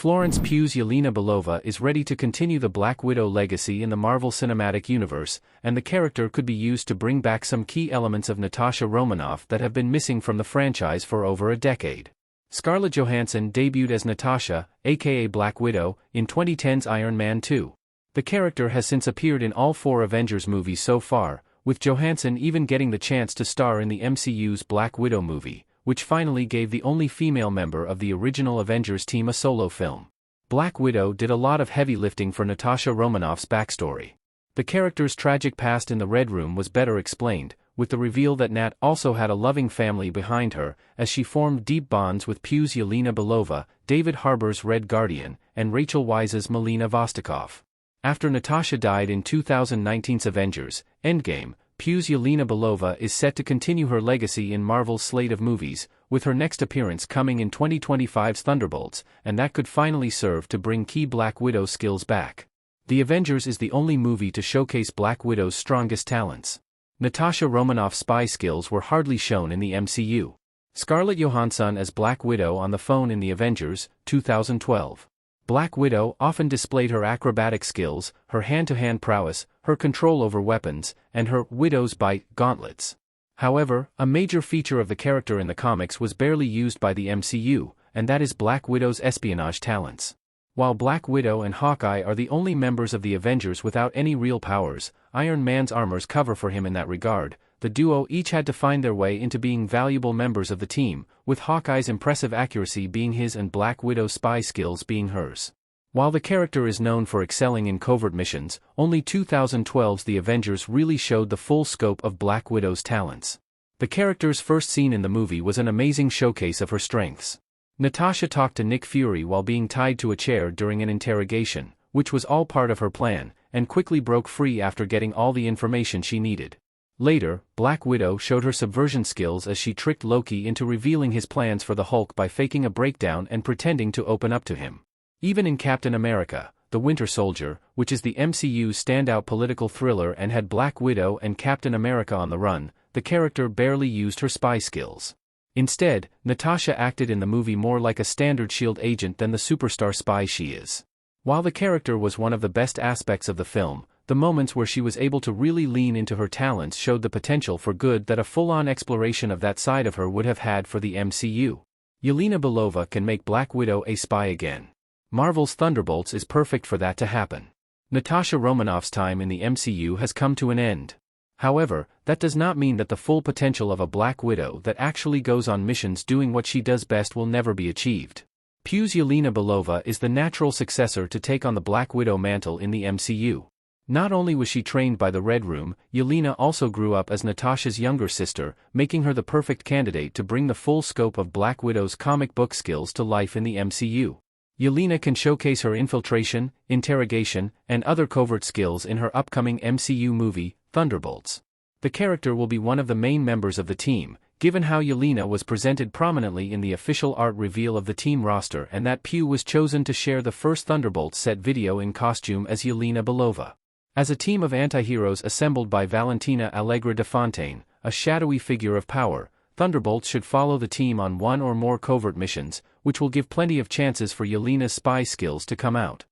Florence Pugh's Yelena Belova is ready to continue the Black Widow legacy in the Marvel Cinematic Universe, and the character could be used to bring back some key elements of Natasha Romanoff that have been missing from the franchise for over a decade. Scarlett Johansson debuted as Natasha, aka Black Widow, in 2010's Iron Man 2. The character has since appeared in all 4 Avengers movies so far, with Johansson even getting the chance to star in the MCU's Black Widow movie, which finally gave the only female member of the original Avengers team a solo film. Black Widow did a lot of heavy lifting for Natasha Romanoff's backstory. The character's tragic past in the Red Room was better explained, with the reveal that Nat also had a loving family behind her, as she formed deep bonds with Pugh's Yelena Belova, David Harbour's Red Guardian, and Rachel Weisz's Melina Vostokov. After Natasha died in 2019's Avengers: Endgame, Pugh's Yelena Belova is set to continue her legacy in Marvel's slate of movies, with her next appearance coming in 2025's Thunderbolts, and that could finally serve to bring key Black Widow skills back. The Avengers is the only movie to showcase Black Widow's strongest talents. Natasha Romanoff's spy skills were hardly shown in the MCU. Scarlett Johansson as Black Widow on the phone in The Avengers, 2012. Black Widow often displayed her acrobatic skills, her hand-to-hand prowess, her control over weapons, and her Widow's Bite gauntlets. However, a major feature of the character in the comics was barely used by the MCU, and that is Black Widow's espionage talents. While Black Widow and Hawkeye are the only members of the Avengers without any real powers, Iron Man's armors cover for him in that regard. The duo each had to find their way into being valuable members of the team, with Hawkeye's impressive accuracy being his and Black Widow's spy skills being hers. While the character is known for excelling in covert missions, only 2012's The Avengers really showed the full scope of Black Widow's talents. The character's first scene in the movie was an amazing showcase of her strengths. Natasha talked to Nick Fury while being tied to a chair during an interrogation, which was all part of her plan, and quickly broke free after getting all the information she needed. Later, Black Widow showed her subversion skills as she tricked Loki into revealing his plans for the Hulk by faking a breakdown and pretending to open up to him. Even in Captain America: The Winter Soldier, which is the MCU's standout political thriller and had Black Widow and Captain America on the run, the character barely used her spy skills. Instead, Natasha acted in the movie more like a standard SHIELD agent than the superstar spy she is. While the character was one of the best aspects of the film, the moments where she was able to really lean into her talents showed the potential for good that a full-on exploration of that side of her would have had for the MCU. Yelena Belova can make Black Widow a spy again. Marvel's Thunderbolts is perfect for that to happen. Natasha Romanoff's time in the MCU has come to an end. However, that does not mean that the full potential of a Black Widow that actually goes on missions doing what she does best will never be achieved. Pugh's Yelena Belova is the natural successor to take on the Black Widow mantle in the MCU. Not only was she trained by the Red Room, Yelena also grew up as Natasha's younger sister, making her the perfect candidate to bring the full scope of Black Widow's comic book skills to life in the MCU. Yelena can showcase her infiltration, interrogation, and other covert skills in her upcoming MCU movie, Thunderbolts. The character will be one of the main members of the team, given how Yelena was presented prominently in the official art reveal of the team roster and that Pugh was chosen to share the first Thunderbolts set video in costume as Yelena Belova. As a team of anti-heroes assembled by Valentina Allegra de Fontaine, a shadowy figure of power, Thunderbolts should follow the team on one or more covert missions, which will give plenty of chances for Yelena's spy skills to come out.